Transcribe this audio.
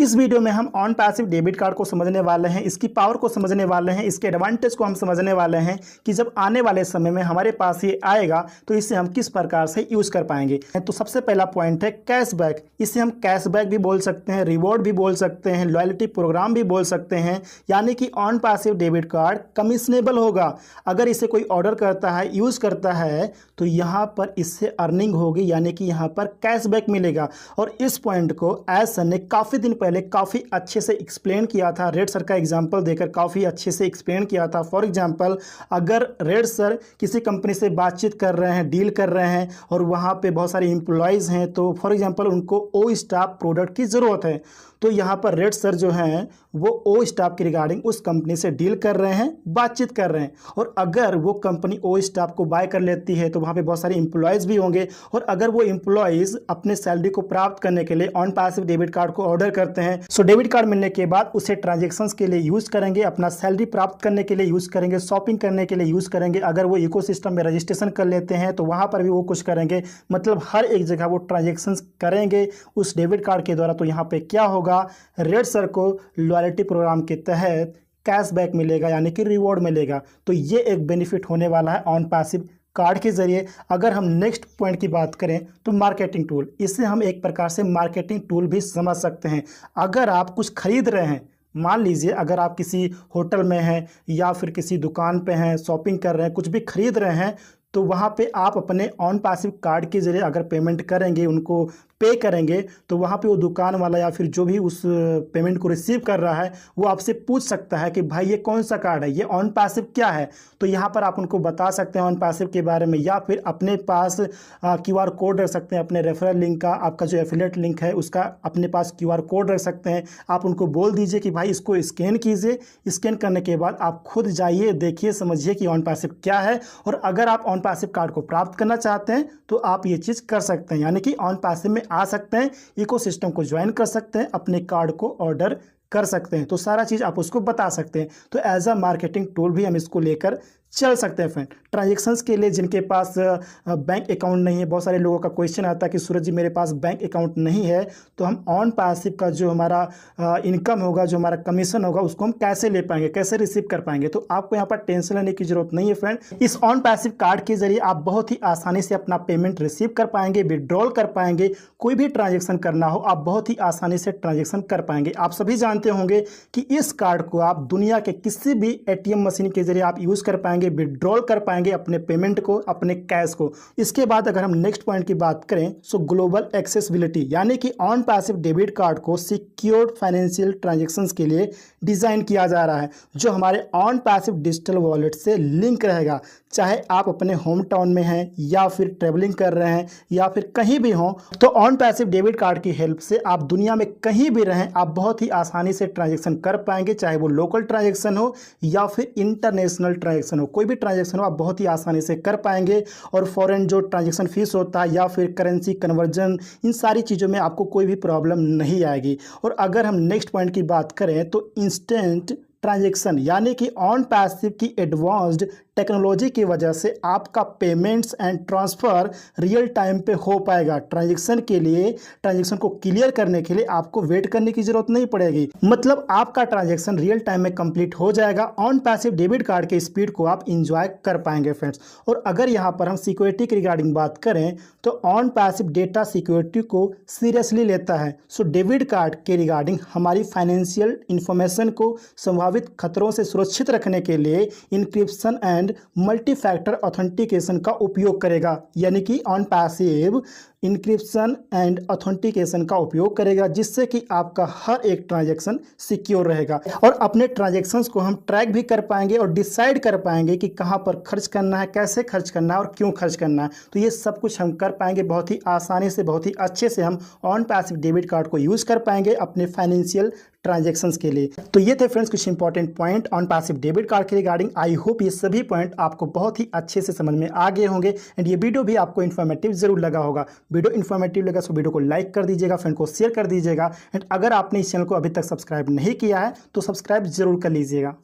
इस वीडियो में हम ऑन पैसिव डेबिट कार्ड को समझने वाले हैं, इसकी पावर को समझने वाले हैं, इसके एडवांटेज को हम समझने वाले हैं कि जब आने वाले समय में हमारे पास ये आएगा तो इसे हम किस प्रकार से यूज कर पाएंगे। तो सबसे पहला पॉइंट है कैशबैक। इसे हम कैशबैक भी बोल सकते हैं, रिवॉर्ड भी बोल सकते हैं, लॉयल्टी प्रोग्राम भी बोल सकते हैं। यानी कि ऑन पैसिव डेबिट कार्ड कमिशनेबल होगा। अगर इसे कोई ऑर्डर करता है, यूज करता है तो यहाँ पर इससे अर्निंग होगी, यानी कि यहाँ पर कैशबैक मिलेगा। और इस पॉइंट को एज सर ने काफ़ी दिन पहले काफ़ी अच्छे से एक्सप्लेन किया था। रेड सर का एग्जांपल देकर काफ़ी अच्छे से एक्सप्लेन किया था। फॉर एग्जांपल, अगर रेड सर किसी कंपनी से बातचीत कर रहे हैं, डील कर रहे हैं और वहाँ पे बहुत सारे एम्प्लॉयज़ हैं, तो फॉर एग्जांपल उनको ओ स्टाफ प्रोडक्ट की ज़रूरत है, तो यहाँ पर रेड सर जो हैं वो ओ स्टाफ के रिगार्डिंग उस कंपनी से डील कर रहे हैं, बातचीत कर रहे हैं। और अगर वो कंपनी ओ स्टाफ को बाय कर लेती है तो वहाँ पे बहुत सारे एम्प्लॉयज़ भी होंगे, और अगर वो एम्प्लॉयज़ अपने सैलरी को प्राप्त करने के लिए ऑन पैसिव डेबिट कार्ड को ऑर्डर करते हैं, सो डेबिट कार्ड मिलने के बाद उसे ट्रांजेक्शन्स के लिए यूज़ करेंगे, अपना सैलरी प्राप्त करने के लिए यूज़ करेंगे, शॉपिंग करने के लिए यूज़ करेंगे। अगर वो इकोसिस्टम में रजिस्ट्रेशन कर लेते हैं तो वहाँ पर भी वो कुछ करेंगे, मतलब हर एक जगह वो ट्रांजेक्शन्स करेंगे उस डेबिट कार्ड के द्वारा। तो यहाँ पे क्या होगा, रेड सर को लॉयल्टी प्रोग्राम के तहत कैशबैक मिलेगा, यानी कि रिवॉर्ड मिलेगा। तो ये एक बेनिफिट होने वाला है ऑन पैसिव कार्ड के जरिए। अगर हम नेक्स्ट पॉइंट की बात करें तो मार्केटिंग टूल, इसे हम एक प्रकार से मार्केटिंग टूल भी समझ सकते हैं। अगर आप कुछ खरीद रहे हैं, मान लीजिए अगर आप किसी होटल में हैं या फिर किसी दुकान पे हैं, शॉपिंग कर रहे हैं, कुछ भी खरीद रहे हैं, तो वहाँ पे आप अपने ऑन पैसिव कार्ड के जरिए अगर पेमेंट करेंगे, उनको पे करेंगे, तो वहाँ पे वो दुकान वाला या फिर जो भी उस पेमेंट को रिसीव कर रहा है वो आपसे पूछ सकता है कि भाई ये कौन सा कार्ड है, ये ऑन पैसिव क्या है। तो यहाँ पर आप उनको बता सकते हैं ऑन पैसिव के बारे में, या फिर अपने पास QR कोड रख सकते हैं, अपने रेफरल लिंक का, आपका जो एफिलिएट लिंक है उसका अपने पास QR कोड रख सकते हैं। आप उनको बोल दीजिए कि भाई इसको स्कैन कीजिए। स्कैन करने के बाद आप खुद जाइए, देखिए, समझिए कि ऑन पैसिव क्या है। और अगर आप ऑन पैसिव कार्ड को प्राप्त करना चाहते हैं तो आप ये चीज़ कर सकते हैं, यानी कि ऑन पैसिव में आ सकते हैं, इकोसिस्टम को ज्वाइन कर सकते हैं, अपने कार्ड को ऑर्डर कर सकते हैं। तो सारा चीज़ आप उसको बता सकते हैं। तो एज अ मार्केटिंग टूल भी हम इसको लेकर चल सकते हैं फ्रेंड। ट्रांजेक्शन्स के लिए जिनके पास बैंक अकाउंट नहीं है, बहुत सारे लोगों का क्वेश्चन आता है कि सूरज जी मेरे पास बैंक अकाउंट नहीं है, तो हम ऑन पैसिव का जो हमारा इनकम होगा, जो हमारा कमीशन होगा, उसको हम कैसे ले पाएंगे, कैसे रिसीव कर पाएंगे। तो आपको यहाँ पर टेंशन लेने की जरूरत नहीं है फ्रेंड। इस ऑन पैसिव कार्ड के जरिए आप बहुत ही आसानी से अपना पेमेंट रिसीव कर पाएंगे, विड्रॉल कर पाएंगे। कोई भी ट्रांजेक्शन करना हो आप बहुत ही आसानी से ट्रांजेक्शन कर पाएंगे। आप सभी जानते होंगे कि इस कार्ड को आप दुनिया के किसी भी ATM मशीन के जरिए आप यूज़ कर पाएंगे, विड्रॉल कर पाएंगे अपने पेमेंट को, अपने कैश को। इसके बाद अगर हम नेक्स्ट पॉइंट की बात करें सो ग्लोबल एक्सेसिबिलिटी, यानी कि ऑन पैसिव डेबिट कार्ड को सिक्योर्ड फाइनेंशियल ट्रांजैक्शंस के लिए डिज़ाइन किया जा रहा है, जो हमारे ऑन पैसिव डिजिटल वॉलेट से लिंक रहेगा। चाहे आप अपने होम टाउन में हैं या फिर ट्रेवलिंग कर रहे हैं या फिर कहीं भी हों, तो ऑन पैसिव डेबिट कार्ड की हेल्प से आप दुनिया में कहीं भी रहें, आप बहुत ही आसानी से ट्रांजैक्शन कर पाएंगे। चाहे वो लोकल ट्रांजैक्शन हो या फिर इंटरनेशनल ट्रांजैक्शन हो, कोई भी ट्रांजैक्शन हो आप बहुत ही आसानी से कर पाएंगे। और फॉरेन जो ट्रांजैक्शन फीस होता है या फिर करेंसी कन्वर्जन, इन सारी चीज़ों में आपको कोई भी प्रॉब्लम नहीं आएगी। और अगर हम नेक्स्ट पॉइंट की बात करें तो इंस्टेंट ट्रांजैक्शन, यानी कि ऑन पैसिव की एडवांस्ड टेक्नोलॉजी की वजह से आपका payments and transfer real time पे हो पाएगा। ट्रांजैक्शन के लिए, ट्रांजैक्शन को क्लियर करने के लिए आपको वेट करने की ज़रूरत नहीं पड़ेगी, मतलब आपका ट्रांजैक्शन रियल टाइम में कंप्लीट हो जाएगा। ऑन पैसिव डेबिट कार्ड के स्पीड को आप इंजॉय कर पाएंगे फ्रेंड्स। और अगर यहाँ पर हम सिक्योरिटी के रिगार्डिंग बात करें तो ऑन पैसिव डेटा सिक्योरिटी को सीरियसली लेता है। सो डेबिट कार्ड के रिगार्डिंग हमारी फाइनेंशियल इंफॉर्मेशन को संभावित खतरों से सुरक्षित रखने के लिए encryption and multi factor authentication का उपयोग करेगा, यानी कि on passive encryption and authentication का उपयोग करेगा, जिससे कि आपका हर एक ट्रांजैक्शन सिक्योर रहेगा। और अपने ट्रांजैक्शंस को हम ट्रैक भी कर पाएंगे और डिसाइड कर पाएंगे कि कहाँ पर खर्च करना है, कैसे खर्च करना है और क्यों खर्च करना है। तो ये सब कुछ हम कर पाएंगे बहुत ही आसानी से, बहुत ही अच्छे से हम ऑन पैसिव डेबिट कार्ड को यूज़ कर पाएंगे अपने फाइनेंशियल ट्रांजैक्शंस के लिए। तो ये थे फ्रेंड्स कुछ important point on passive debit card के रिगार्डिंग। आई होप ये सभी पॉइंट आपको बहुत ही अच्छे से समझ में आ गए होंगे एंड ये वीडियो भी आपको इन्फॉर्मेटिव जरूर लगा होगा। वीडियो इन्फॉर्मेटिव लगा तो वीडियो को लाइक कर दीजिएगा, फ्रेंड को शेयर कर दीजिएगा एंड अगर आपने इस चैनल को अभी तक सब्सक्राइब नहीं किया है तो सब्सक्राइब जरूर कर लीजिएगा।